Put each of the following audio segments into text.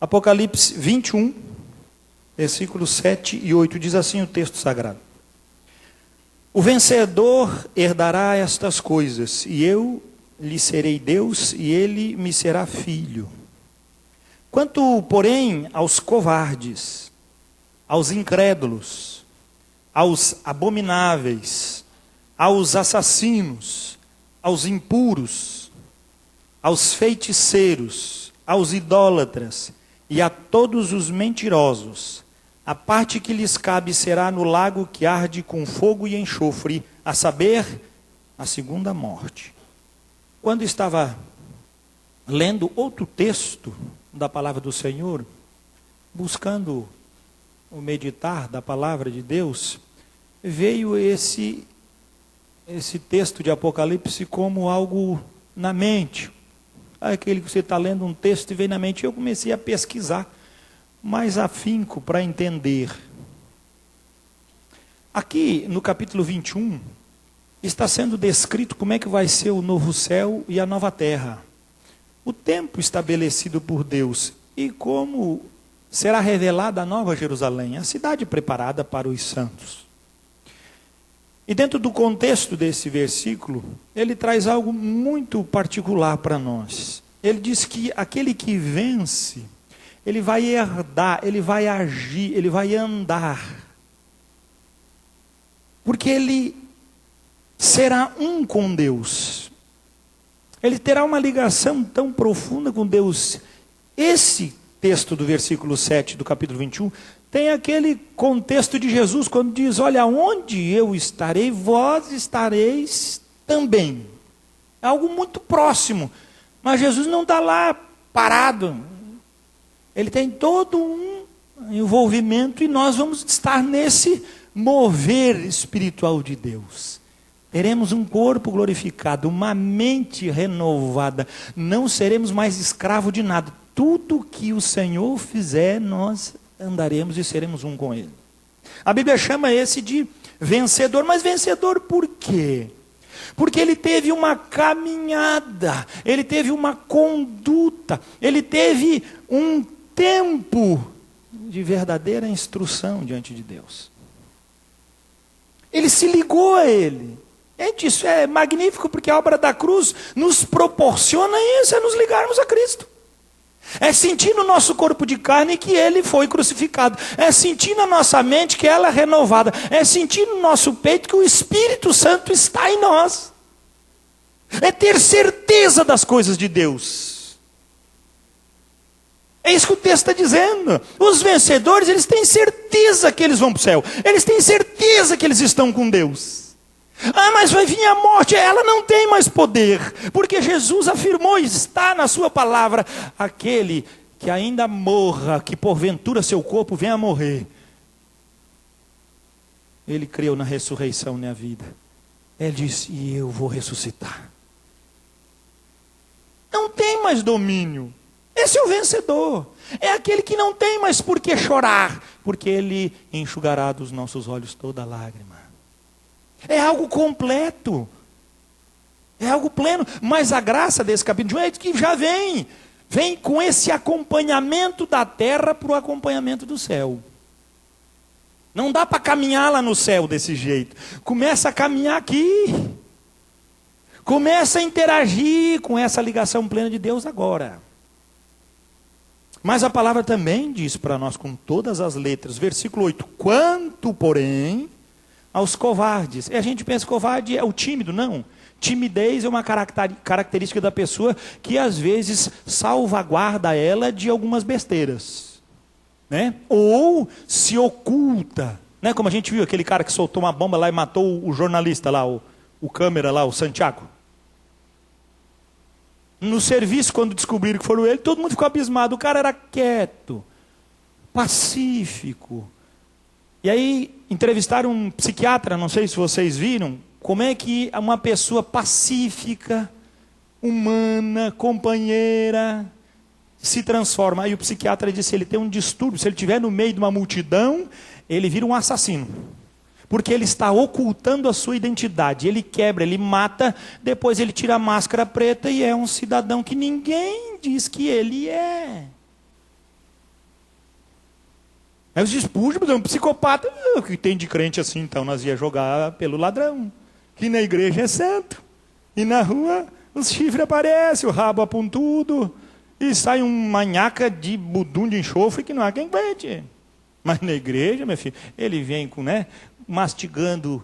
Apocalipse 21, versículos 7 e 8, diz assim o texto sagrado: O vencedor herdará estas coisas, e eu lhe serei Deus, e ele me será filho. Quanto, porém, aos covardes, aos incrédulos, aos abomináveis, aos assassinos, aos impuros, aos feiticeiros, aos idólatras e a todos os mentirosos, a parte que lhes cabe será no lago que arde com fogo e enxofre, a saber, a segunda morte. Quando estava lendo outro texto da palavra do Senhor, buscando o meditar da palavra de Deus, veio esse texto de Apocalipse como algo na mente. Aquele que você está lendo um texto e vem na mente. Eu comecei a pesquisar mais afinco para entender. Aqui no capítulo 21, está sendo descrito como é que vai ser o novo céu e a nova terra. O tempo estabelecido por Deus e como será revelada a nova Jerusalém, a cidade preparada para os santos. E dentro do contexto desse versículo, ele traz algo muito particular para nós. Ele diz que aquele que vence, ele vai herdar, ele vai agir, ele vai andar. Porque ele será um com Deus. Ele terá uma ligação tão profunda com Deus. Esse texto do versículo 7 do capítulo 21 tem aquele contexto de Jesus, quando diz: olha, onde eu estarei, vós estareis também. É algo muito próximo. Mas Jesus não está lá parado. Ele tem todo um envolvimento e nós vamos estar nesse mover espiritual de Deus. Teremos um corpo glorificado, uma mente renovada. Não seremos mais escravos de nada. Tudo que o Senhor fizer, nós andaremos e seremos um com Ele. A Bíblia chama esse de vencedor. Mas vencedor por quê? Porque ele teve uma caminhada, ele teve uma conduta, ele teve um tempo de verdadeira instrução diante de Deus. Ele se ligou a Ele. Gente, isso é magnífico, porque a obra da cruz nos proporciona isso, é nos ligarmos a Cristo. É sentir no nosso corpo de carne que Ele foi crucificado. É sentir na nossa mente que ela é renovada. É sentir no nosso peito que o Espírito Santo está em nós. É ter certeza das coisas de Deus. É isso que o texto está dizendo. Os vencedores, eles têm certeza que eles vão para o céu. Eles têm certeza que eles estão com Deus. Ah, mas vai vir a morte, ela não tem mais poder, porque Jesus afirmou, está na sua palavra, aquele que ainda morra, que porventura seu corpo venha a morrer, ele creu na ressurreição e na vida. Ele disse: e eu vou ressuscitar. Não tem mais domínio. Esse é o vencedor. É aquele que não tem mais por que chorar, porque ele enxugará dos nossos olhos toda lágrima. É algo completo. É algo pleno. Mas a graça desse capítulo é que já vem com esse acompanhamento da terra para o acompanhamento do céu. Não dá para caminhar lá no céu desse jeito. Começa a caminhar aqui. Começa a interagir com essa ligação plena de Deus agora. Mas a palavra também diz para nós com todas as letras, versículo 8: quanto, porém, aos covardes. E a gente pensa que covarde é o tímido, não. Timidez é uma característica da pessoa que às vezes salvaguarda ela de algumas besteiras, né? Ou se oculta, né? Como a gente viu aquele cara que soltou uma bomba lá e matou o jornalista lá, o câmera lá, o Santiago. No serviço, quando descobriram que foram ele, todo mundo ficou abismado. O cara era quieto, pacífico. E aí entrevistaram um psiquiatra, não sei se vocês viram, como é que uma pessoa pacífica, humana, companheira, se transforma. Aí o psiquiatra disse: ele tem um distúrbio, se ele estiver no meio de uma multidão, ele vira um assassino. Porque ele está ocultando a sua identidade. Ele quebra, ele mata, depois ele tira a máscara preta e é um cidadão que ninguém diz que ele é. Aí os Spurgeon é um psicopata. O que tem de crente assim, então? Nós ia jogar pelo ladrão. Que na igreja é santo. E na rua os chifres aparecem, o rabo apontudo. E sai um manhaca de budum de enxofre que não há quem aguente. Mas na igreja, meu filho, ele vem com, mastigando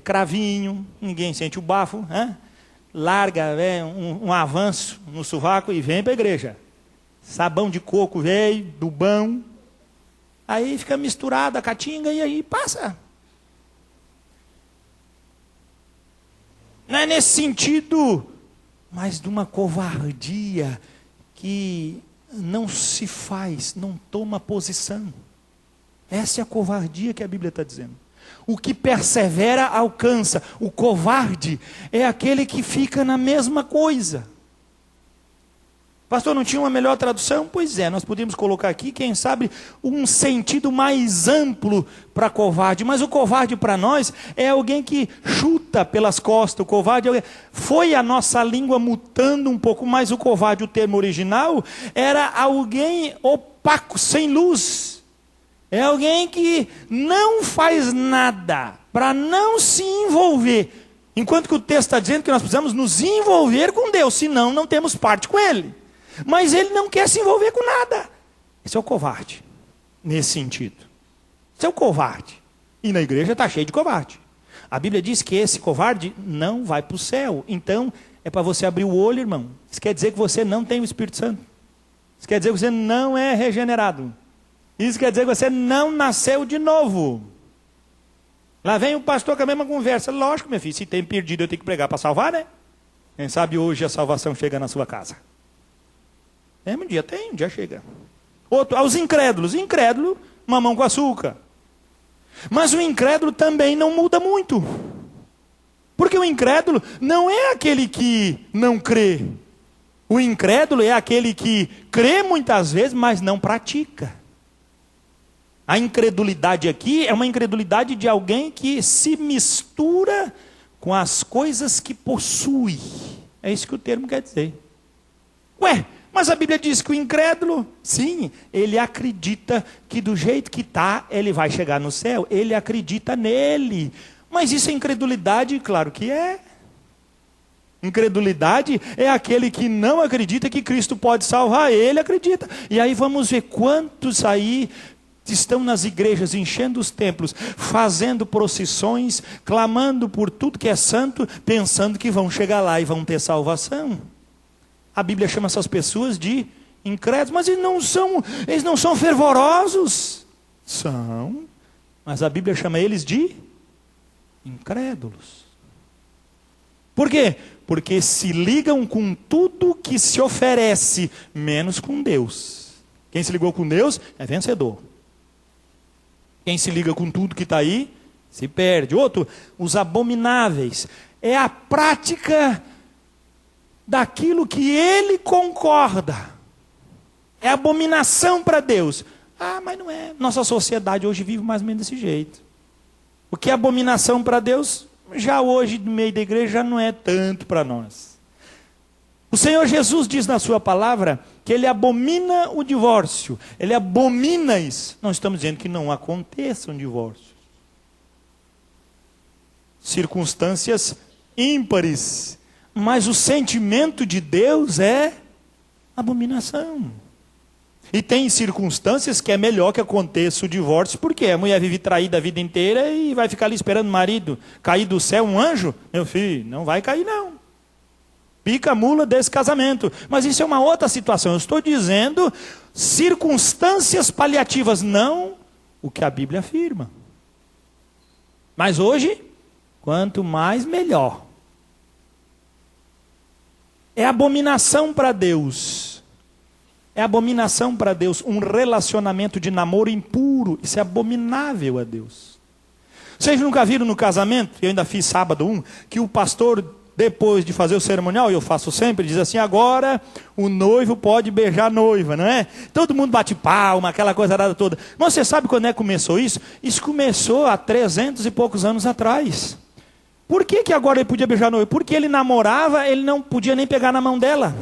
cravinho, ninguém sente o bafo, larga um avanço no sovaco e vem para a igreja. Sabão de coco velho, do bom. Aí fica misturada a caatinga e aí passa. Não é nesse sentido, mas de uma covardia que não se faz, não toma posição. Essa é a covardia que a Bíblia está dizendo. O que persevera alcança. O covarde é aquele que fica na mesma coisa. Pastor, não tinha uma melhor tradução? Pois é, nós podemos colocar aqui, quem sabe, um sentido mais amplo para covarde. Mas o covarde para nós é alguém que chuta pelas costas. O covarde é alguém... Foi a nossa língua mutando um pouco, mas o covarde, o termo original, era alguém opaco, sem luz. É alguém que não faz nada para não se envolver. Enquanto que o texto está dizendo que nós precisamos nos envolver com Deus, senão não temos parte com Ele. Mas ele não quer se envolver com nada. Esse é o covarde, nesse sentido. Esse é o covarde. E na igreja está cheio de covarde. A Bíblia diz que esse covarde não vai para o céu. Então, é para você abrir o olho, irmão. Isso quer dizer que você não tem o Espírito Santo. Isso quer dizer que você não é regenerado. Isso quer dizer que você não nasceu de novo. Lá vem o pastor com a mesma conversa. Lógico, meu filho, se tem perdido eu tenho que pregar para salvar, né? Quem sabe hoje a salvação chega na sua casa. Um dia tem, um dia chega. Outro, aos incrédulos. Incrédulo, mamão com açúcar. Mas o incrédulo também não muda muito. Porque o incrédulo não é aquele que não crê. O incrédulo é aquele que crê muitas vezes, mas não pratica. A incredulidade aqui é uma incredulidade de alguém que se mistura com as coisas que possui. É isso que o termo quer dizer. Ué, mas a Bíblia diz que o incrédulo, sim, ele acredita que do jeito que está, ele vai chegar no céu. Ele acredita nele. Mas isso é incredulidade? Claro que é. Incredulidade é aquele que não acredita que Cristo pode salvar. Ele acredita. E aí vamos ver quantos aí estão nas igrejas, enchendo os templos, fazendo procissões, clamando por tudo que é santo, pensando que vão chegar lá e vão ter salvação. A Bíblia chama essas pessoas de incrédulos, mas eles não são fervorosos. São, mas a Bíblia chama eles de incrédulos. Por quê? Porque se ligam com tudo que se oferece, menos com Deus. Quem se ligou com Deus é vencedor. Quem se liga com tudo que está aí, se perde. Outro, os abomináveis. É a prática daquilo que ele concorda. É abominação para Deus. Ah, mas não é. Nossa sociedade hoje vive mais ou menos desse jeito. O que é abominação para Deus, já hoje no meio da igreja já não é tanto para nós. O Senhor Jesus diz na sua palavra que ele abomina o divórcio. Ele abomina isso. Não estamos dizendo que não aconteça um divórcio. Circunstâncias ímpares. Mas o sentimento de Deus é abominação. E tem circunstâncias que é melhor que aconteça o divórcio, porque a mulher vive traída a vida inteira e vai ficar ali esperando o marido cair do céu um anjo. Meu filho, não vai cair não. Pica a mula desse casamento. Mas isso é uma outra situação. Eu estou dizendo circunstâncias paliativas, não o que a Bíblia afirma. Mas hoje, quanto mais melhor. É abominação para Deus. É abominação para Deus um relacionamento de namoro impuro. Isso é abominável a Deus. Vocês nunca viram no casamento, eu ainda fiz sábado que o pastor, depois de fazer o cerimonial, e eu faço sempre, diz assim, agora o noivo pode beijar a noiva, não é? Todo mundo bate palma, aquela coisa arada toda. Mas você sabe quando é que começou isso? Isso começou há 300 e poucos anos atrás. Por que agora ele podia beijar a noiva? Porque ele namorava, ele não podia nem pegar na mão dela.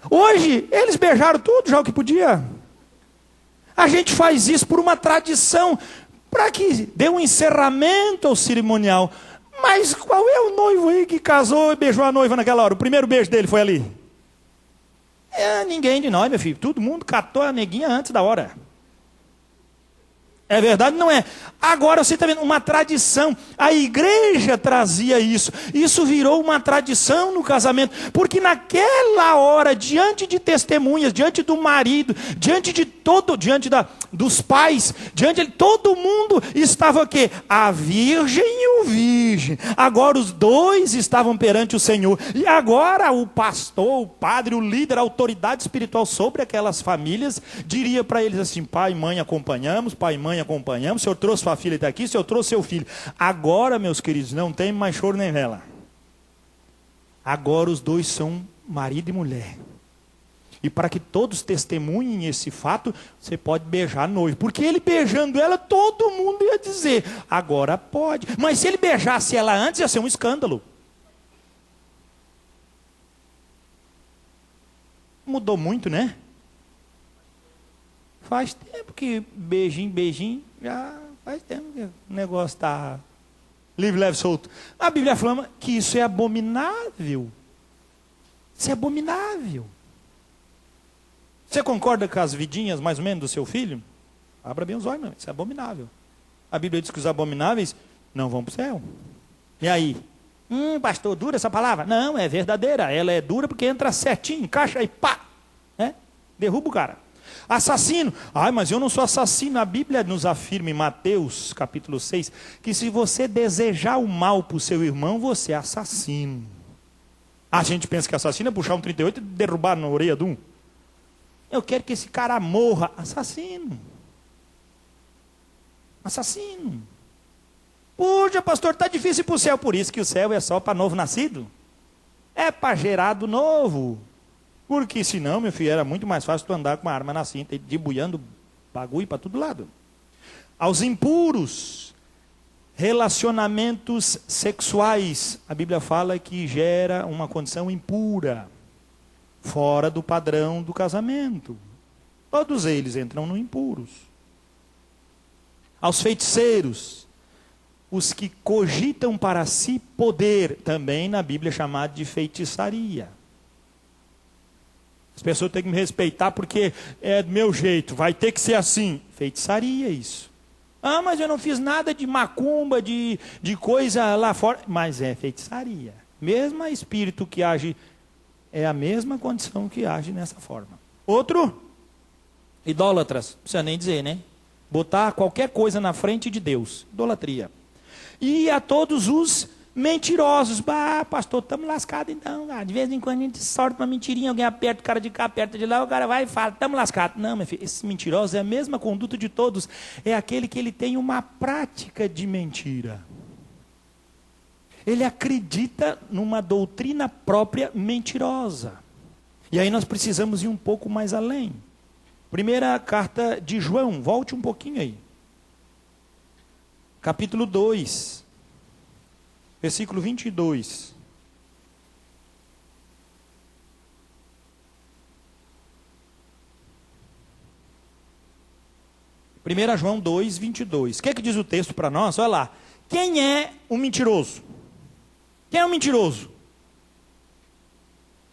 Hoje, eles beijaram tudo já o que podia. A gente faz isso por uma tradição, para que dê um encerramento ao cerimonial. Mas qual é o noivo aí que casou e beijou a noiva naquela hora? O primeiro beijo dele foi ali. Ninguém de nós, meu filho. Todo mundo catou a neguinha antes da hora. É verdade? Não é. Agora você está vendo uma tradição. A igreja trazia isso. Isso virou uma tradição no casamento. Porque naquela hora, diante de testemunhas, diante do marido, diante dos pais, todo mundo estava o quê? A virgem e o virgem. Agora os dois estavam perante o Senhor. E agora o pastor, o padre, o líder, a autoridade espiritual sobre aquelas famílias, diria para eles assim: pai e mãe acompanhamos, pai e mãe acompanhamos, o senhor trouxe sua filha até aqui, o senhor trouxe seu filho. Agora, meus queridos, não tem mais choro nem vela. Agora os dois são marido e mulher. E para que todos testemunhem esse fato, você pode beijar a noiva. Porque ele beijando ela, todo mundo ia dizer: agora pode. Mas se ele beijasse ela antes, ia ser um escândalo. Mudou muito, né? Faz tempo que beijinho, já faz tempo que o negócio está livre, leve, solto. A Bíblia fala que isso é abominável. Isso é abominável. Você concorda com as vidinhas, mais ou menos, do seu filho? Abra bem os olhos, não. Isso é abominável. A Bíblia diz que os abomináveis não vão para o céu. E aí? Pastor, dura essa palavra? Não, é verdadeira. Ela é dura porque entra certinho, encaixa aí, pá! Derruba o cara. Assassino. Mas eu não sou assassino. A Bíblia nos afirma em Mateus, capítulo 6, que se você desejar o mal para o seu irmão, você é assassino. A gente pensa que assassino é puxar um 38 e derrubar na orelha de um. Eu quero que esse cara morra. Assassino. Assassino. Puxa, pastor, está difícil para o céu. Por isso que o céu é só para novo nascido. É para gerado novo. Porque senão, meu filho, era muito mais fácil tu andar com uma arma na cinta, debuiando bagulho para todo lado. Aos impuros, relacionamentos sexuais. A Bíblia fala que gera uma condição impura, fora do padrão do casamento. Todos eles entram no impuros. Aos feiticeiros, os que cogitam para si poder, também na Bíblia é chamado de feitiçaria. As pessoas têm que me respeitar porque é do meu jeito, vai ter que ser assim. Feitiçaria isso. Mas eu não fiz nada de macumba, de coisa lá fora. Mas é feitiçaria. Mesmo espírito que age, é a mesma condição que age nessa forma. Outro, idólatras. Não precisa nem dizer, né? Botar qualquer coisa na frente de Deus. Idolatria. E a todos os mentirosos. Pastor, estamos lascados então. De vez em quando a gente sorte uma mentirinha, alguém aperta o cara de cá, aperta de lá, o cara vai e fala, estamos lascados. Não, meu filho, esses mentirosos é a mesma conduta de todos. É aquele que ele tem uma prática de mentira. Ele acredita numa doutrina própria mentirosa. E aí nós precisamos ir um pouco mais além. Primeira carta de João, volte um pouquinho aí. Capítulo 2. Versículo 22. Primeira João 2, 22. O que é que diz o texto para nós? Olha lá. Quem é o mentiroso? Quem é o mentiroso?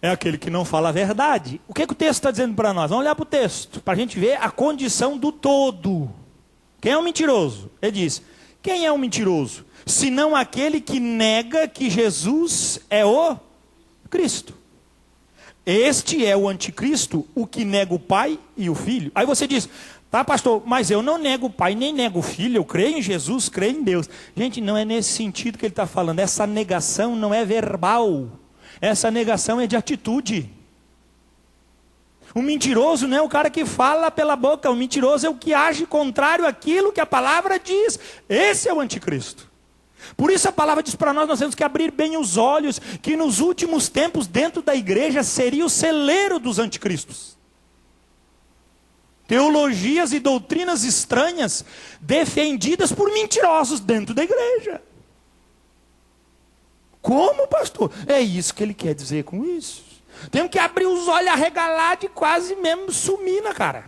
É aquele que não fala a verdade. O que é que o texto está dizendo para nós? Vamos olhar para o texto, para a gente ver a condição do todo. Quem é o mentiroso? Ele diz, quem é o mentiroso? Senão aquele que nega que Jesus é o Cristo. Este é o anticristo, o que nega o Pai e o Filho. Aí você diz, tá pastor, mas eu não nego o Pai, nem nego o Filho, eu creio em Jesus, creio em Deus. Gente, não é nesse sentido que ele está falando, essa negação não é verbal, essa negação é de atitude. O mentiroso não é o cara que fala pela boca, o mentiroso é o que age contrário àquilo que a palavra diz. Esse é o anticristo. Por isso a palavra diz para nós temos que abrir bem os olhos, que nos últimos tempos dentro da igreja seria o celeiro dos anticristos. Teologias e doutrinas estranhas defendidas por mentirosos dentro da igreja. Como, pastor? É isso que ele quer dizer com isso. Temos que abrir os olhos, arregalar de quase mesmo sumir na cara.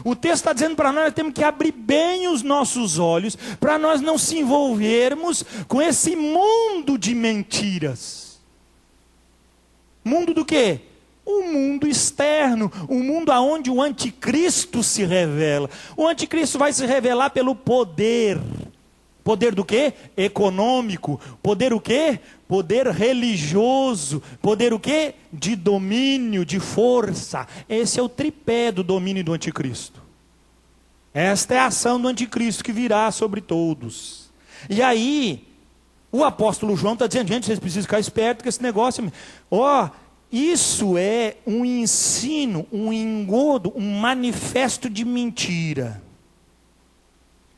O texto está dizendo para nós temos que abrir bem os nossos olhos, para nós não se envolvermos com esse mundo de mentiras. Mundo do quê? O mundo externo, o mundo onde o anticristo se revela. O anticristo vai se revelar pelo poder. Poder do quê? Econômico. Poder o quê? Poder religioso. Poder o quê? De domínio, de força. Esse é o tripé do domínio do anticristo. Esta é a ação do anticristo que virá sobre todos. E aí, o apóstolo João está dizendo, gente, vocês precisam ficar espertos com esse negócio. Isso é um ensino, um engodo, um manifesto de mentira.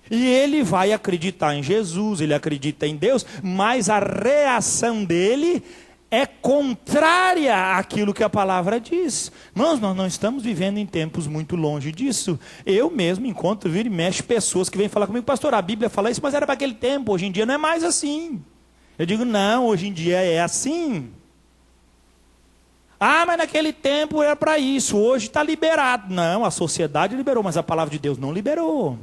E ele vai acreditar em Jesus, ele acredita em Deus, mas a reação dele é contrária àquilo que a palavra diz. Nós não estamos vivendo em tempos muito longe disso. Eu mesmo encontro, vira e mexe, pessoas que vêm falar comigo, pastor, a Bíblia fala isso, mas era para aquele tempo, hoje em dia não é mais assim. Eu digo, não, hoje em dia é assim. Mas naquele tempo era para isso, hoje está liberado. Não, a sociedade liberou, mas a palavra de Deus não liberou.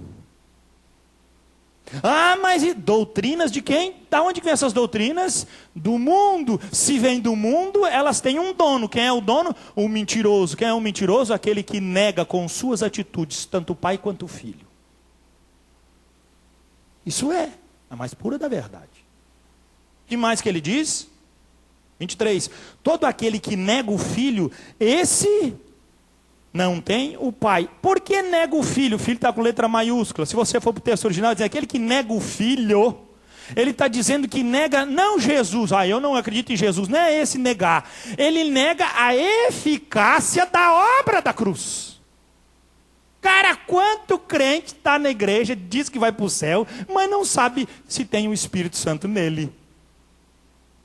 Mas e doutrinas de quem? Da onde vem essas doutrinas? Do mundo. Se vem do mundo, elas têm um dono. Quem é o dono? O mentiroso. Quem é o mentiroso? Aquele que nega com suas atitudes, tanto o pai quanto o filho. Isso é a mais pura da verdade. O que mais que ele diz? 23. Todo aquele que nega o filho, esse não tem o pai. Por que nega o filho? O filho está com letra maiúscula. Se você for para o texto original, diz aquele que nega o filho, ele está dizendo que nega não Jesus. Eu não acredito em Jesus. Não é esse negar. Ele nega a eficácia da obra da cruz. Cara, quanto crente está na igreja, diz que vai para o céu, mas não sabe se tem o Espírito Santo nele.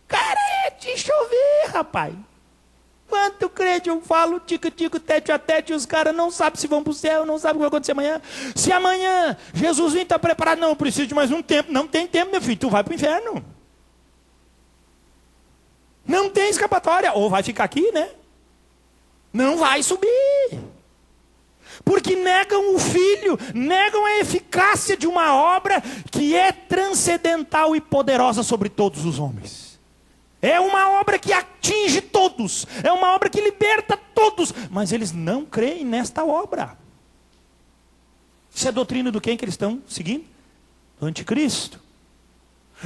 Cara, é de chover, rapaz. Quanto crente eu falo, tico-tico, tete a tete, e os caras não sabem se vão para o céu, não sabem o que vai acontecer amanhã. Se amanhã Jesus vir estar preparado, não, preciso de mais um tempo. Não tem tempo, meu filho, tu vai para o inferno. Não tem escapatória, ou vai ficar aqui, né? Não vai subir. Porque negam o filho, negam a eficácia de uma obra que é transcendental e poderosa sobre todos os homens. É uma obra que atinge todos. É uma obra que liberta todos. Mas eles não creem nesta obra. Isso é a doutrina do quem que eles estão seguindo? Do anticristo.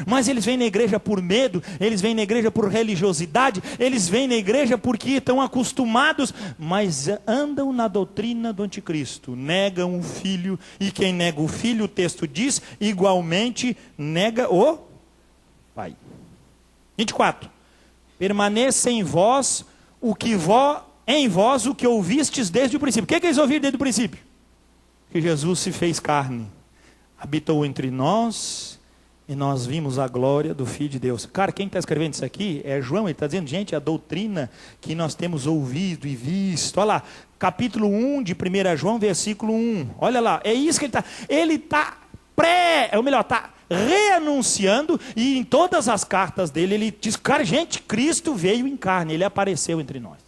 Mas eles vêm na igreja por medo. Eles vêm na igreja por religiosidade. Eles vêm na igreja porque estão acostumados. Mas andam na doutrina do anticristo. Negam o filho. E quem nega o filho, o texto diz, igualmente nega o pai. 24. Permaneça em vós o que ouvistes desde o princípio. O que eles ouviram desde o princípio? Que Jesus se fez carne, habitou entre nós e nós vimos a glória do Filho de Deus. Cara, quem está escrevendo isso aqui é João. Ele está dizendo, gente, a doutrina que nós temos ouvido e visto. Olha lá, capítulo 1 de 1 João, versículo 1. Olha lá, é isso que ele está. Ele está está reanunciando, e em todas as cartas dele, ele diz, cara, gente, Cristo veio em carne, ele apareceu entre nós.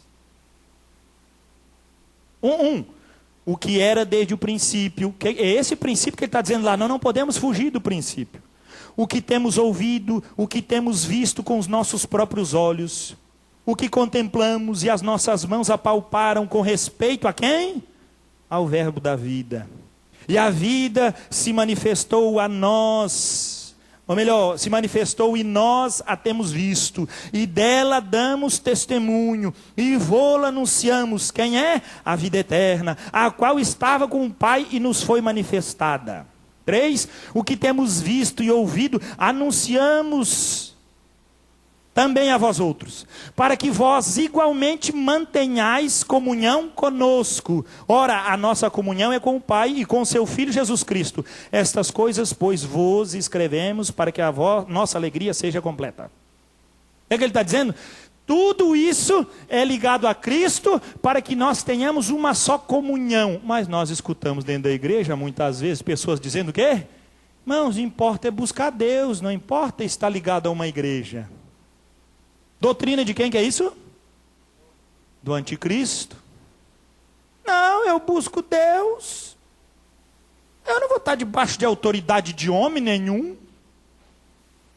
O que era desde o princípio, é esse princípio que ele está dizendo lá, nós não podemos fugir do princípio. O que temos ouvido, o que temos visto com os nossos próprios olhos, o que contemplamos e as nossas mãos apalparam com respeito a quem? Ao verbo da vida. E a vida se manifestou a nós, ou melhor, se manifestou e nós a temos visto, e dela damos testemunho, e vô-la anunciamos. Quem é? A vida eterna, a qual estava com o Pai e nos foi manifestada. 3. O que temos visto e ouvido, anunciamos também a vós outros, para que vós igualmente mantenhais comunhão conosco. Ora, a nossa comunhão é com o Pai e com seu Filho Jesus Cristo. Estas coisas, pois, vos escrevemos para que a nossa alegria seja completa. É que ele está dizendo? Tudo isso é ligado a Cristo para que nós tenhamos uma só comunhão. Mas nós escutamos dentro da igreja, muitas vezes, pessoas dizendo o quê? Irmãos, importa é buscar Deus, não importa estar ligado a uma igreja. Doutrina de quem que é isso? Do anticristo. Não, eu busco Deus. Eu não vou estar debaixo de autoridade de homem nenhum.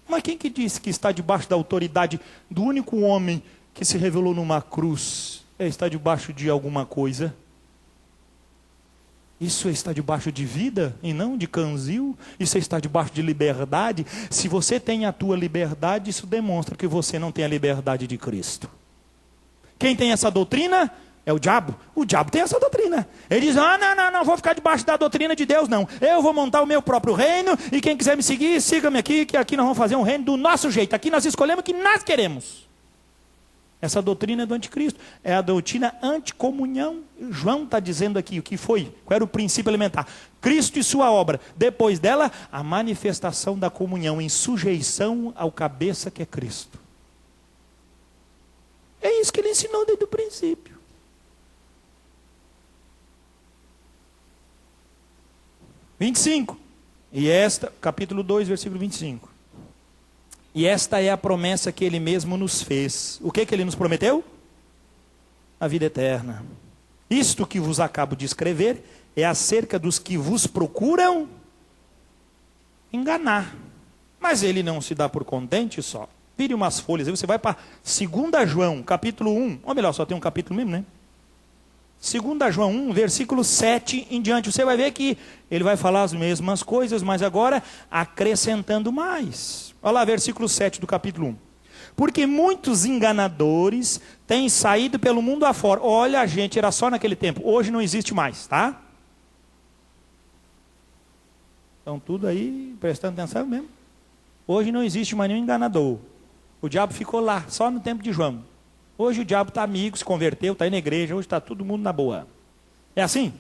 Mas quem que disse que está debaixo da autoridade do único homem que se revelou numa cruz? Está debaixo de alguma coisa? Isso está debaixo de vida e não de canzil? Isso está debaixo de liberdade? Se você tem a tua liberdade, isso demonstra que você não tem a liberdade de Cristo. Quem tem essa doutrina é o diabo. O diabo tem essa doutrina. Ele diz, não, vou ficar debaixo da doutrina de Deus, não. Eu vou montar o meu próprio reino e quem quiser me seguir, siga-me aqui, que aqui nós vamos fazer um reino do nosso jeito. Aqui nós escolhemos o que nós queremos. Essa doutrina é do anticristo. É a doutrina anticomunhão. João está dizendo aqui o que foi. Qual era o princípio elementar? Cristo e sua obra. Depois dela, a manifestação da comunhão em sujeição ao cabeça que é Cristo. É isso que ele ensinou desde o princípio. Capítulo 2, versículo 25. E esta é a promessa que ele mesmo nos fez. O que ele nos prometeu? A vida eterna. Isto que vos acabo de escrever é acerca dos que vos procuram enganar. Mas ele não se dá por contente só. Vire umas folhas, aí você vai para 2 João, capítulo 1. Ou melhor, só tem um capítulo mesmo, né? 2 João 1, versículo 7 em diante. Você vai ver que ele vai falar as mesmas coisas, mas agora acrescentando mais. Olha lá, versículo 7 do capítulo 1. Porque muitos enganadores têm saído pelo mundo afora. Olha, gente, era só naquele tempo. Hoje não existe mais, tá? Então tudo aí, prestando atenção mesmo. Hoje não existe mais nenhum enganador. O diabo ficou lá, só no tempo de João. Hoje o diabo está amigo, se converteu, está aí na igreja, hoje está todo mundo na boa. É assim?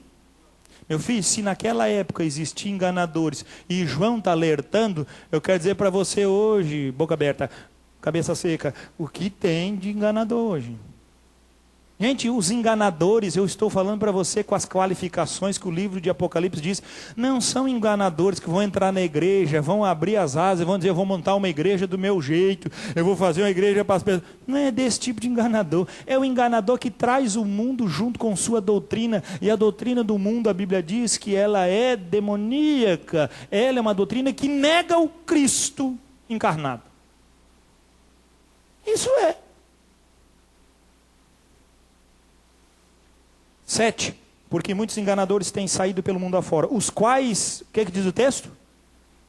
Meu filho, se naquela época existiam enganadores e João está alertando, eu quero dizer para você hoje, boca aberta, cabeça seca, o que tem de enganador hoje? Gente, os enganadores, eu estou falando para você com as qualificações que o livro de Apocalipse diz, não são enganadores que vão entrar na igreja, vão abrir as asas, vão dizer, eu vou montar uma igreja do meu jeito, eu vou fazer uma igreja para as pessoas. Não é desse tipo de enganador, é o enganador que traz o mundo junto com sua doutrina, e a doutrina do mundo, a Bíblia diz que ela é demoníaca, ela é uma doutrina que nega o Cristo encarnado. Isso é. 7, porque muitos enganadores têm saído pelo mundo afora, os quais, o que diz o texto?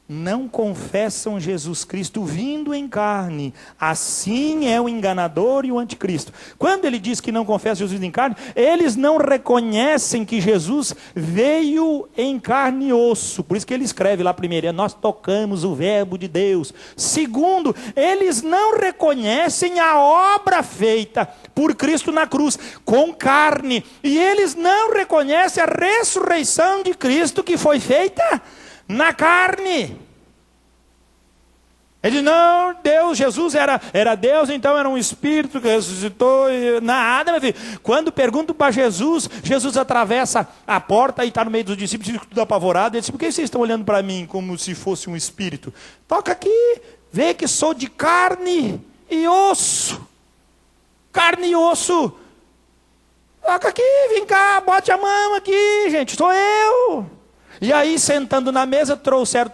Não confessam Jesus Cristo vindo em carne. Assim é o enganador e o anticristo. Quando ele diz que não confessa Jesus em carne, eles não reconhecem que Jesus veio em carne e osso. Por isso que ele escreve lá primeiro, nós tocamos o verbo de Deus. Segundo, eles não reconhecem a obra feita por Cristo na cruz, com carne. E eles não reconhecem a ressurreição de Cristo que foi feita na carne. Ele não, Deus, Jesus era Deus, então era um espírito que ressuscitou, nada, meu filho. Quando perguntam para Jesus, Jesus atravessa a porta e está no meio dos discípulos, tudo apavorado. Ele diz, por que vocês estão olhando para mim como se fosse um espírito? Toca aqui, vê que sou de carne e osso. Carne e osso. Toca aqui, vem cá, bote a mão aqui, gente, sou eu. E aí, sentando na mesa, trouxeram,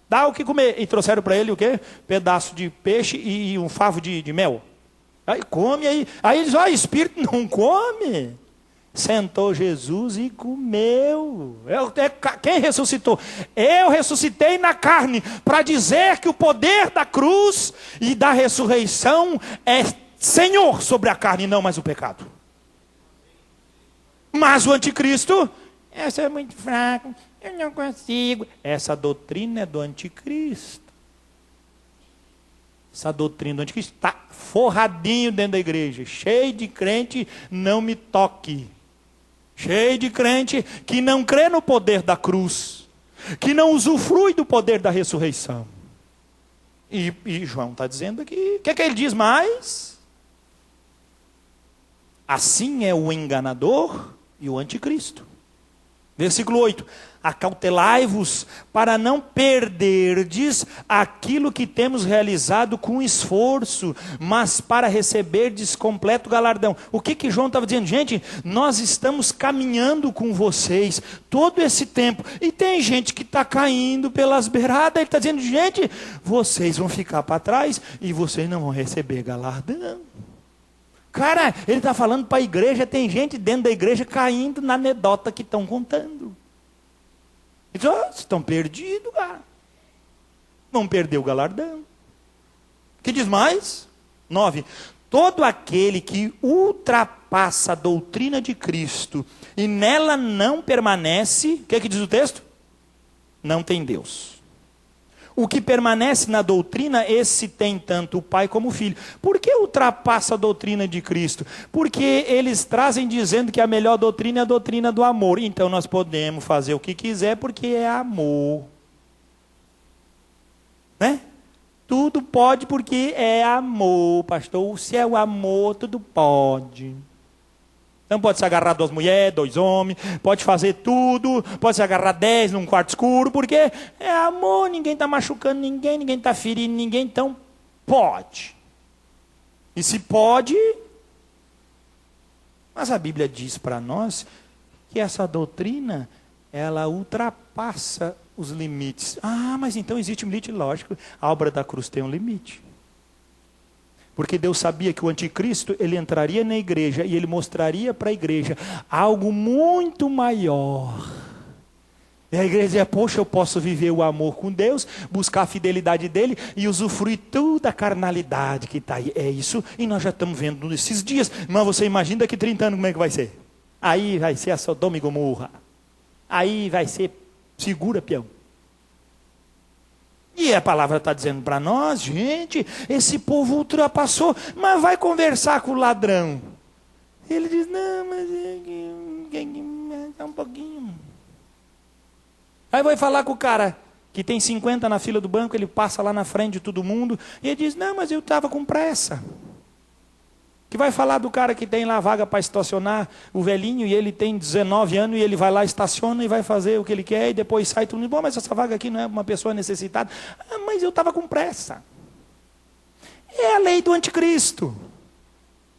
dá o que comer. E trouxeram para ele o quê? Pedaço de peixe e um favo de mel. Aí come, aí ele diz, espírito não come. Sentou Jesus e comeu. Quem ressuscitou? Eu ressuscitei na carne, para dizer que o poder da cruz e da ressurreição é Senhor sobre a carne, não mais o pecado. Mas o anticristo, essa é muito fraco. Eu não consigo. Essa doutrina é do anticristo. Essa doutrina do anticristo está forradinho dentro da igreja. Cheio de crente, não me toque. Cheio de crente que não crê no poder da cruz. Que não usufrui do poder da ressurreição. E João está dizendo aqui. O que ele diz mais? Assim é o enganador e o anticristo. Versículo 8: acautelai-vos para não perderdes aquilo que temos realizado com esforço, mas para receberdes completo galardão. O que João estava dizendo? Gente, nós estamos caminhando com vocês todo esse tempo, e tem gente que está caindo pelas beiradas. Ele está dizendo: gente, vocês vão ficar para trás e vocês não vão receber galardão. Cara, ele está falando para a igreja. Tem gente dentro da igreja caindo na anedota que estão contando. Eles estão perdidos, cara. Vão perder o galardão. Que diz mais? 9. Todo aquele que ultrapassa a doutrina de Cristo e nela não permanece, o que é que diz o texto? Não tem Deus. O que permanece na doutrina, esse tem tanto o Pai como o Filho. Por que ultrapassa a doutrina de Cristo? Porque eles trazem dizendo que a melhor doutrina é a doutrina do amor. Então nós podemos fazer o que quiser porque é amor. Né? Tudo pode porque é amor, pastor. Se é o amor, tudo pode. Então pode se agarrar 2 mulheres, 2 homens, pode fazer tudo, pode se agarrar 10 num quarto escuro, porque é amor, ninguém está machucando ninguém, ninguém está ferindo ninguém, então pode. E se pode, mas a Bíblia diz para nós que essa doutrina, ela ultrapassa os limites. Ah, mas então existe um limite, lógico, a obra da cruz tem um limite. Porque Deus sabia que o anticristo, ele entraria na igreja e ele mostraria para a igreja algo muito maior. E a igreja dizia: poxa, eu posso viver o amor com Deus, buscar a fidelidade dele e usufruir toda a carnalidade que está aí. É isso, e nós já estamos vendo nesses dias. Mas você imagina daqui 30 anos como é que vai ser? Aí vai ser a Sodoma e Gomorra. Aí vai ser, segura, peão. E a palavra está dizendo para nós: gente, esse povo ultrapassou, mas vai conversar com o ladrão. Ele diz: não, mas é um pouquinho. Aí vai falar com o cara que tem 50 na fila do banco, ele passa lá na frente de todo mundo, e ele diz: não, mas eu estava com pressa. Que vai falar do cara que tem lá vaga para estacionar, o velhinho, e ele tem 19 anos, e ele vai lá, estaciona e vai fazer o que ele quer, e depois sai tudo. Bom, mas essa vaga aqui não é uma pessoa necessitada. Ah, mas eu estava com pressa. É a lei do anticristo.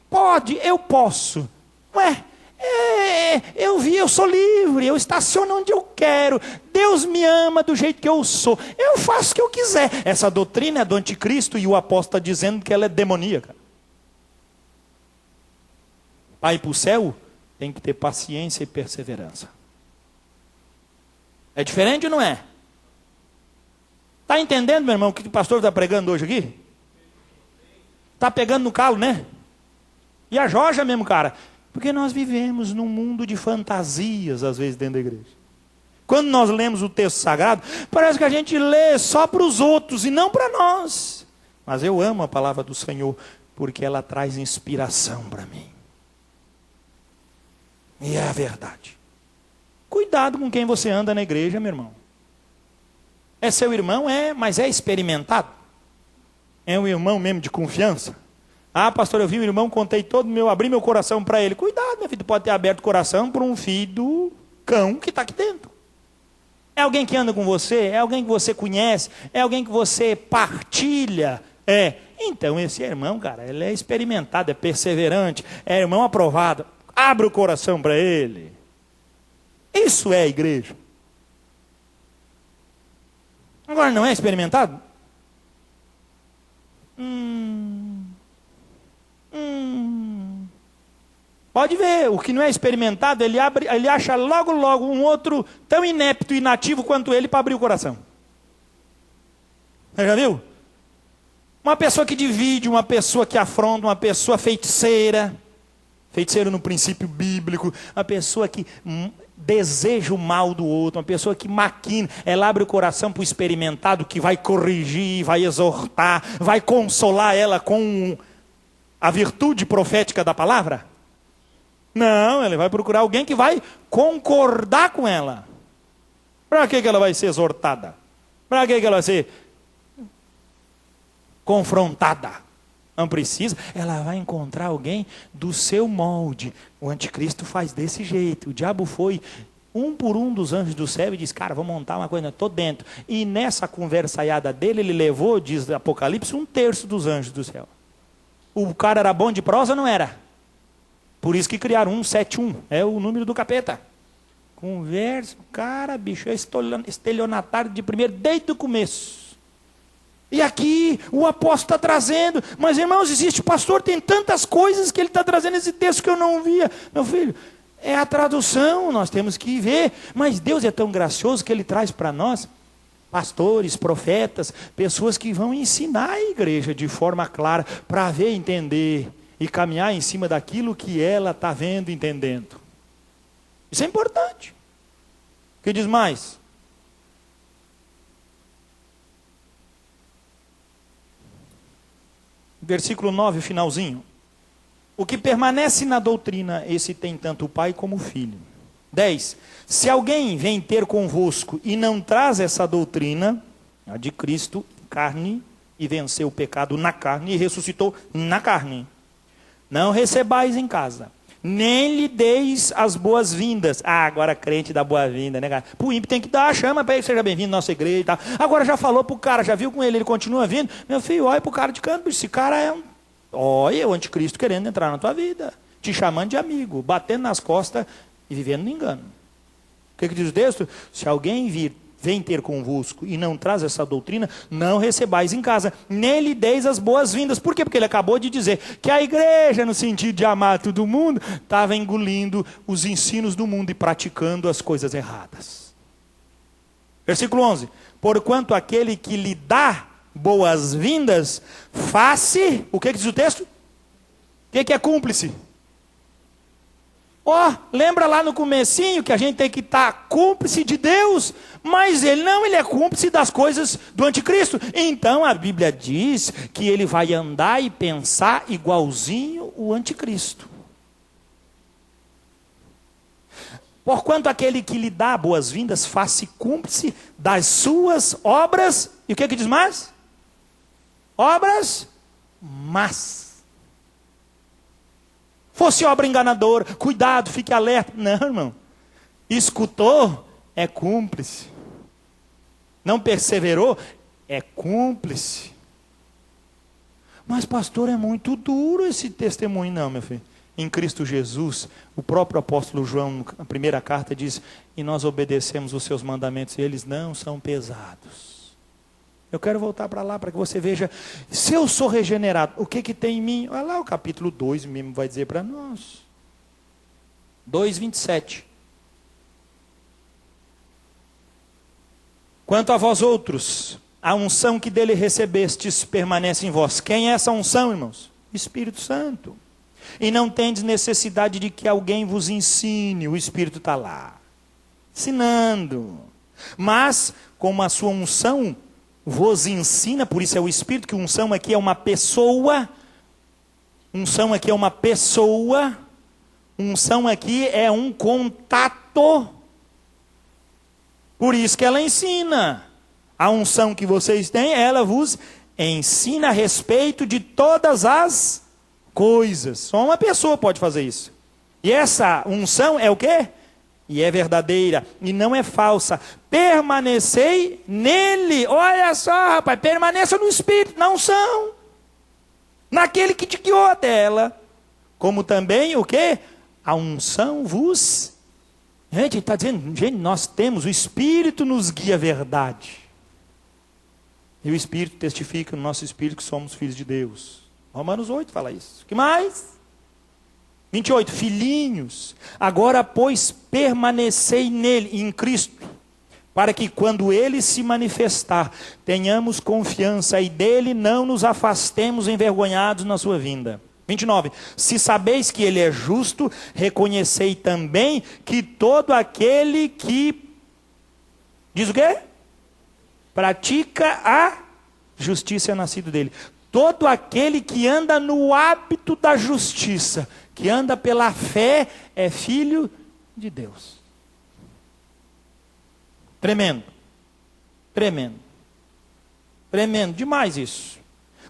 Pode, eu posso. Ué, eu vi, eu sou livre, eu estaciono onde eu quero. Deus me ama do jeito que eu sou. Eu faço o que eu quiser. Essa doutrina é do anticristo, e o apóstolo está dizendo que ela é demoníaca. Para ir para o céu, tem que ter paciência e perseverança. É diferente ou não é? Está entendendo, meu irmão, o que o pastor está pregando hoje aqui? Está pegando no calo, né? E a Jorge mesmo, cara. Porque nós vivemos num mundo de fantasias, às vezes, dentro da igreja. Quando nós lemos o texto sagrado, parece que a gente lê só para os outros e não para nós. Mas eu amo a palavra do Senhor, porque ela traz inspiração para mim. E é a verdade. Cuidado com quem você anda na igreja, meu irmão. É seu irmão? É, mas é experimentado? É um irmão mesmo de confiança? Ah, pastor, eu vi um irmão, contei todo meu, abri meu coração para ele. Cuidado, meu filho, pode ter aberto o coração para um filho do cão que está aqui dentro. É alguém que anda com você? É alguém que você conhece? É alguém que você partilha? Então esse irmão, cara, ele é experimentado, é perseverante, é irmão aprovado. Abre o coração para ele. Isso é a igreja. Agora, não é experimentado? Pode ver, o que não é experimentado, ele acha logo um outro tão inepto e inativo quanto ele para abrir o coração. Você já viu? Uma pessoa que divide, uma pessoa que afronta, uma pessoa feiticeira. Feiticeiro no princípio bíblico, uma pessoa que deseja o mal do outro, uma pessoa que maquina, ela abre o coração para o experimentado, que vai corrigir, vai exortar, vai consolar ela com a virtude profética da palavra? Não, ela vai procurar alguém que vai concordar com ela. Para que ela vai ser exortada? Para que ela vai ser confrontada? Não precisa, ela vai encontrar alguém do seu molde. O anticristo faz desse jeito. O diabo foi um por um dos anjos do céu e disse, cara, vou montar uma coisa, estou dentro. E nessa conversaiada dele, ele levou, diz Apocalipse, 1/3 dos anjos do céu. O cara era bom de prosa? Não era. Por isso que criaram 171, é o número do capeta. Conversa, cara, bicho, é estelionatário de primeiro, desde o começo. E aqui o apóstolo está trazendo, mas irmãos, existe pastor, tem tantas coisas que ele está trazendo esse texto que eu não via. Meu filho, é a tradução, nós temos que ver, mas Deus é tão gracioso que Ele traz para nós pastores, profetas, pessoas que vão ensinar a igreja de forma clara, para ver, entender e caminhar em cima daquilo que ela está vendo, entendendo. Isso é importante. O que diz mais? Versículo 9, finalzinho. O que permanece na doutrina, esse tem tanto o pai como o filho. 10. Se alguém vem ter convosco e não traz essa doutrina, a de Cristo, carne, e venceu o pecado na carne, e ressuscitou na carne, não recebais em casa, nem lhe deis as boas-vindas. Ah, agora crente dá boa-vinda, né, cara? Pro ímpio tem que dar a chama para ele, seja bem-vindo à nossa igreja e tal. Agora já falou pro cara, já viu com ele, ele continua vindo. Meu filho, olha pro cara de canto, esse cara é olha, o anticristo querendo entrar na tua vida, te chamando de amigo, batendo nas costas e vivendo no engano. O que diz o texto? Se alguém vem ter convosco e não traz essa doutrina, não recebais em casa, nem lhe deis as boas-vindas. Por quê? Porque ele acabou de dizer que a igreja, no sentido de amar todo mundo, estava engolindo os ensinos do mundo e praticando as coisas erradas. Versículo 11. Porquanto aquele que lhe dá boas-vindas, faça, o que diz o texto? O que é cúmplice? Lembra lá no comecinho que a gente tem que estar cúmplice de Deus, mas ele é cúmplice das coisas do anticristo. Então a Bíblia diz que ele vai andar e pensar igualzinho o anticristo. Porquanto aquele que lhe dá boas-vindas, faça cúmplice das suas obras, e o que diz mais? Obras más. Fosse obra enganadora, cuidado, fique alerta. Não, irmão. Escutou, é cúmplice. Não perseverou, é cúmplice. Mas pastor, é muito duro esse testemunho. Não, meu filho. Em Cristo Jesus, o próprio apóstolo João, na primeira carta, diz, e nós obedecemos os seus mandamentos, e eles não são pesados. Eu quero voltar para lá, para que você veja, se eu sou regenerado, o que tem em mim? Olha lá o capítulo 2 mesmo vai dizer para nós. 2:27. Quanto a vós outros, a unção que dele recebestes permanece em vós. Quem é essa unção, irmãos? Espírito Santo. E não tendes necessidade de que alguém vos ensine, o Espírito está lá, ensinando. Mas, como a sua unção vos ensina, por isso é o Espírito, que unção aqui é uma pessoa, unção aqui é uma pessoa, unção aqui é um contato, por isso que ela ensina. A unção que vocês têm, ela vos ensina a respeito de todas as coisas. Só uma pessoa pode fazer isso. E essa unção é o quê? E é verdadeira, e não é falsa. Permanecei nele. Olha só, rapaz, permaneça no Espírito, na unção. Naquele que te guiou até ela. Como também o quê? A unção vos... Gente, ele está dizendo, gente, nós temos, o Espírito nos guia a verdade. E o Espírito testifica no nosso Espírito que somos filhos de Deus. Romanos 8 fala isso. O que mais? 28, filhinhos, agora pois permanecei nele, em Cristo, para que quando ele se manifestar, tenhamos confiança e dele não nos afastemos envergonhados na sua vinda. 29, se sabeis que ele é justo, reconhecei também que todo aquele que, diz o quê? Pratica a justiça é nascido dele. Todo aquele que anda no hábito da justiça, que anda pela fé, é filho de Deus. Tremendo. Tremendo. Tremendo. Demais isso.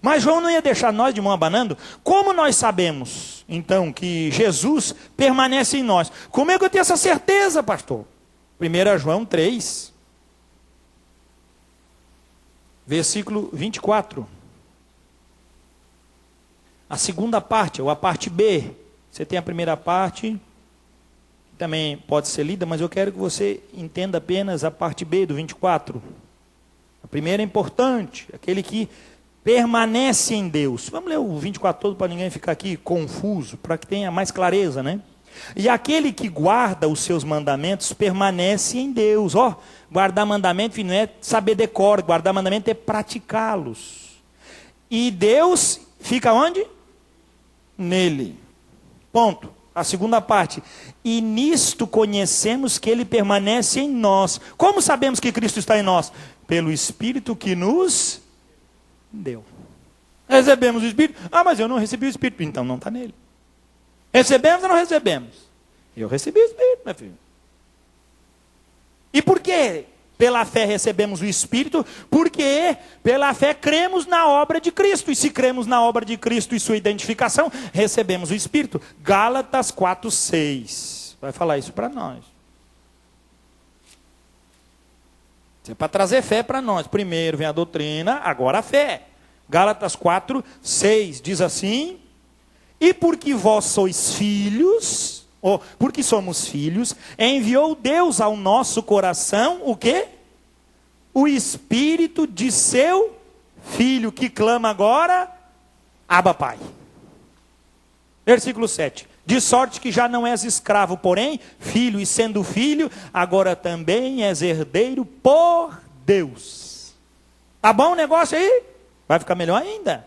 Mas João não ia deixar nós de mão abanando. Como nós sabemos, então, que Jesus permanece em nós? Como é que eu tenho essa certeza, pastor? 1 João 3, versículo 24. A segunda parte, ou a parte B. Você tem a primeira parte, que também pode ser lida, mas eu quero que você entenda apenas a parte B do 24. A primeira é importante, aquele que permanece em Deus. Vamos ler o 24 todo para ninguém ficar aqui confuso, para que tenha mais clareza, né? E aquele que guarda os seus mandamentos permanece em Deus. Ó, guardar mandamento não é saber decor, guardar mandamento é praticá-los. E Deus fica onde? Nele. Ponto. A segunda parte. E nisto conhecemos que ele permanece em nós. Como sabemos que Cristo está em nós? Pelo Espírito que nos deu. Recebemos o Espírito? Ah, mas eu não recebi o Espírito. Então não está nele. Recebemos ou não recebemos? Eu recebi o Espírito, meu filho. E por quê? Pela fé recebemos o Espírito, porque pela fé cremos na obra de Cristo. E se cremos na obra de Cristo e sua identificação, recebemos o Espírito. Gálatas 4:6. Vai falar isso para nós. Isso é para trazer fé para nós. Primeiro vem a doutrina, agora a fé. Gálatas 4:6 diz assim: e porque vós sois filhos, ou porque somos filhos, enviou Deus ao nosso coração o quê? O Espírito de seu Filho, que clama agora, Abba Pai. Versículo 7. De sorte que já não és escravo, porém, filho, e sendo filho, agora também és herdeiro por Deus. Tá bom o negócio aí? Vai ficar melhor ainda.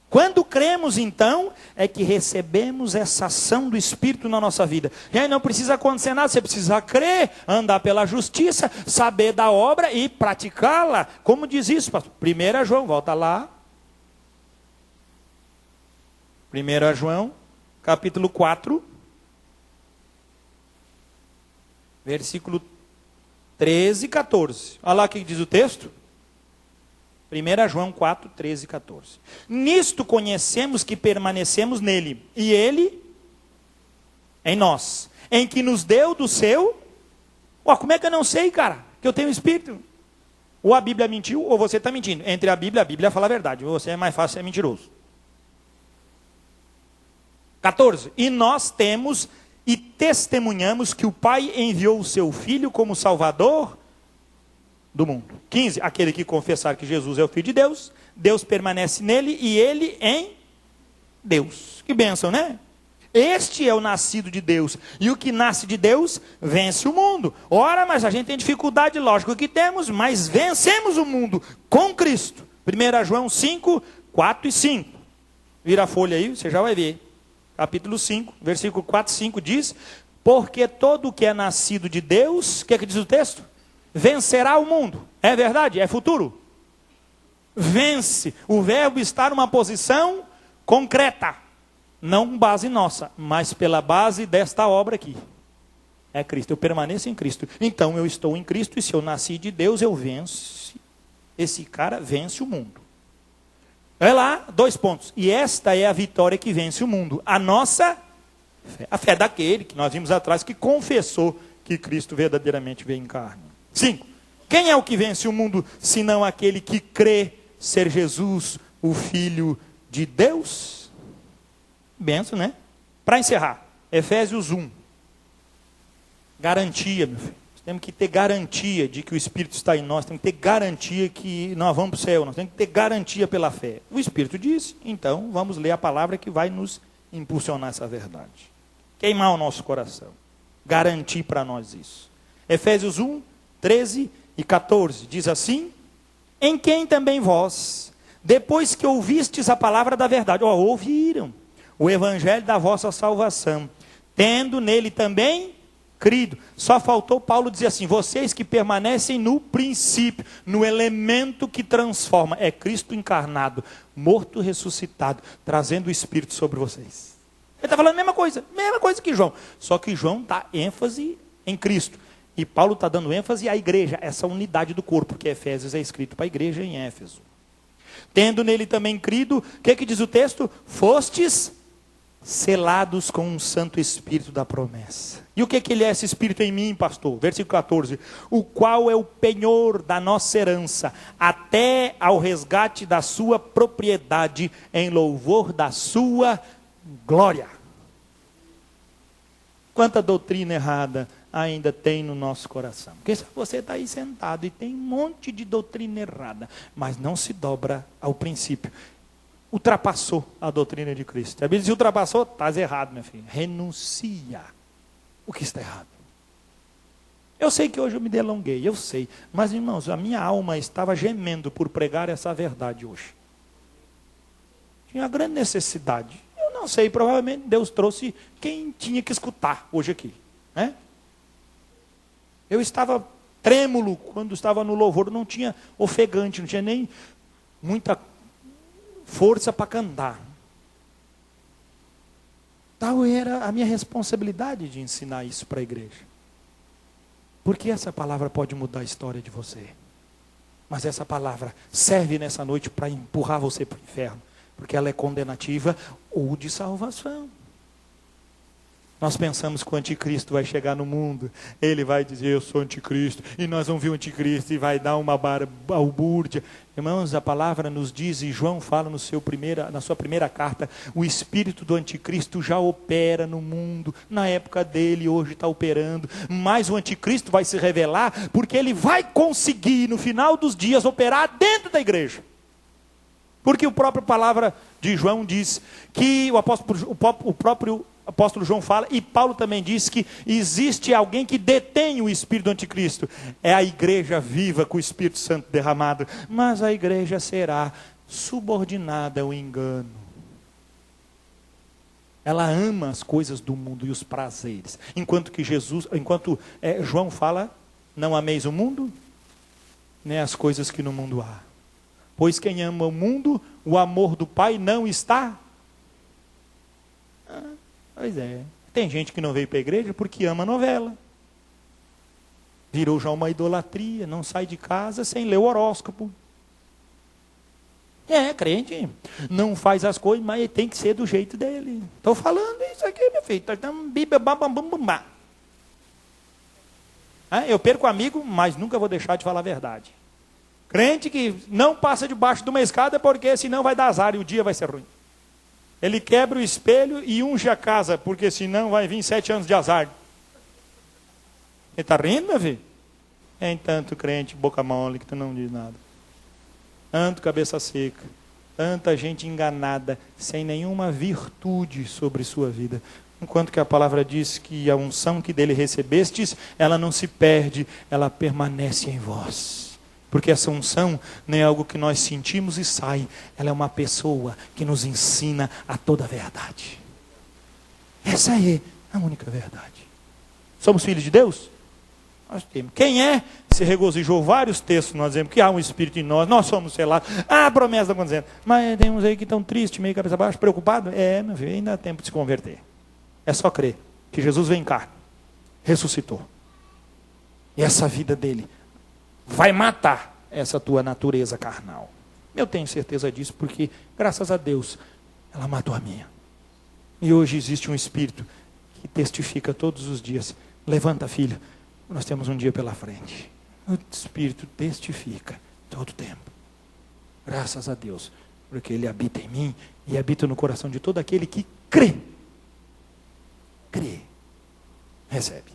Quando cremos, então, é que recebemos essa ação do Espírito na nossa vida. E aí não precisa acontecer nada, você precisa crer, andar pela justiça, saber da obra e praticá-la. Como diz isso, pastor? 1 João, volta lá. 1 João, capítulo 4, versículo 13 e 14. Olha lá o que diz o texto. 1 João 4, 13 e 14. Nisto conhecemos que permanecemos nele, e ele em nós, em que nos deu do seu... como é que eu não sei, cara, que eu tenho Espírito? Ou a Bíblia mentiu, ou você está mentindo. Entre a Bíblia fala a verdade, ou você é mais fácil ser mentiroso. 14. E nós temos e testemunhamos que o Pai enviou o seu Filho como Salvador do mundo. 15. Aquele que confessar que Jesus é o Filho de Deus, Deus permanece nele e ele em Deus. Que bênção, né? Este é o nascido de Deus. E o que nasce de Deus vence o mundo. Ora, mas a gente tem dificuldade, lógico que temos, mas vencemos o mundo com Cristo. 1 João 5, 4 e 5. Vira a folha aí, você já vai ver. Capítulo 5, versículo 4 e 5 diz: porque todo o que é nascido de Deus, o que é que diz o texto? Vencerá o mundo. É verdade? É futuro? Vence. O verbo está numa posição concreta. Não base nossa, mas pela base desta obra aqui. É Cristo. Eu permaneço em Cristo. Então eu estou em Cristo e se eu nasci de Deus, eu venço. Esse cara vence o mundo. Olha lá, 2 pontos. E esta é a vitória que vence o mundo. A nossa fé. A fé daquele que nós vimos atrás, que confessou que Cristo verdadeiramente veio em carne. 5. Quem é o que vence o mundo, senão aquele que crê ser Jesus, o Filho de Deus? Benção, né? Para encerrar, Efésios 1. Garantia, meu filho. Nós temos que ter garantia de que o Espírito está em nós. Temos que ter garantia que nós vamos para o céu. Nós temos que ter garantia pela fé. O Espírito disse, então vamos ler a palavra que vai nos impulsionar essa verdade. Queimar o nosso coração. Garantir para nós isso. Efésios 1, 13 e 14, diz assim: em quem também vós, depois que ouvistes a palavra da verdade, ouviram o evangelho da vossa salvação, tendo nele também crido. Só faltou Paulo dizer assim: vocês que permanecem no princípio, no elemento que transforma, é Cristo encarnado, morto, ressuscitado, trazendo o Espírito sobre vocês. Ele está falando a mesma coisa que João, só que João dá ênfase em Cristo. E Paulo está dando ênfase à igreja, essa unidade do corpo, porque Efésios é escrito para a igreja em Éfeso. Tendo nele também crido, o que diz o texto? Fostes selados com um Santo Espírito da promessa. E o que ele é, esse Espírito em mim, pastor? Versículo 14. O qual é o penhor da nossa herança, até ao resgate da sua propriedade, em louvor da sua glória. Quanta doutrina errada ainda tem no nosso coração. Porque você está aí sentado e tem um monte de doutrina errada, mas não se dobra ao princípio. Ultrapassou a doutrina de Cristo. A Bíblia diz: ultrapassou, estás errado, meu filho. Renuncia o que está errado. Eu sei que hoje eu me delonguei, eu sei. Mas, irmãos, a minha alma estava gemendo por pregar essa verdade hoje. Tinha grande necessidade. Eu não sei, provavelmente Deus trouxe quem tinha que escutar hoje aqui, né? Eu estava trêmulo quando estava no louvor, não tinha ofegante, não tinha nem muita força para cantar. Tal era a minha responsabilidade de ensinar isso para a igreja. Porque essa palavra pode mudar a história de você. Mas essa palavra serve nessa noite para empurrar você para o inferno. Porque ela é condenativa ou de salvação. Nós pensamos que o anticristo vai chegar no mundo, ele vai dizer: eu sou anticristo, e nós vamos ver o anticristo e vai dar uma balbúrdia. Irmãos, a palavra nos diz, e João fala na sua primeira carta, o espírito do anticristo já opera no mundo, na época dele, hoje está operando, mas o anticristo vai se revelar, porque ele vai conseguir, no final dos dias, operar dentro da igreja. Porque a própria palavra de João diz que o próprio apóstolo João fala, e Paulo também diz que existe alguém que detém o espírito do anticristo. É a igreja viva com o Espírito Santo derramado. Mas a igreja será subordinada ao engano. Ela ama as coisas do mundo e os prazeres. Enquanto João fala: não ameis o mundo, nem as coisas que no mundo há. Pois quem ama o mundo, o amor do Pai não está. Pois é. Tem gente que não veio para a igreja porque ama novela. Virou já uma idolatria, não sai de casa sem ler o horóscopo. Crente não faz as coisas, mas tem que ser do jeito dele. Estou falando isso aqui, meu filho. Eu perco amigo, mas nunca vou deixar de falar a verdade. Crente que não passa debaixo de uma escada porque senão vai dar azar e o dia vai ser ruim. Ele quebra o espelho e unge a casa, porque senão vai vir 7 anos de azar. Ele está rindo, meu filho? É tanto crente, boca mole, que tu não diz nada. Tanto cabeça seca. Tanta gente enganada, sem nenhuma virtude sobre sua vida. Enquanto que a palavra diz que a unção que dele recebestes, ela não se perde, ela permanece em vós. Porque essa unção não é algo que nós sentimos e sai. Ela é uma pessoa que nos ensina a toda a verdade. Essa é a única verdade. Somos filhos de Deus? Nós temos. Quem se regozijou? Vários textos nós dizemos que há um Espírito em nós, nós somos selados. A promessa está dizendo. Mas tem uns aí que estão tristes, meio cabeça baixa, preocupados. Meu filho, ainda há tempo de se converter. É só crer que Jesus vem cá, ressuscitou. E essa vida dele vai matar essa tua natureza carnal. Eu tenho certeza disso porque, graças a Deus, ela matou a minha. E hoje existe um Espírito que testifica todos os dias. Levanta, filho, nós temos um dia pela frente. O Espírito testifica todo o tempo. Graças a Deus, porque ele habita em mim e habita no coração de todo aquele que crê. Crê. Recebe.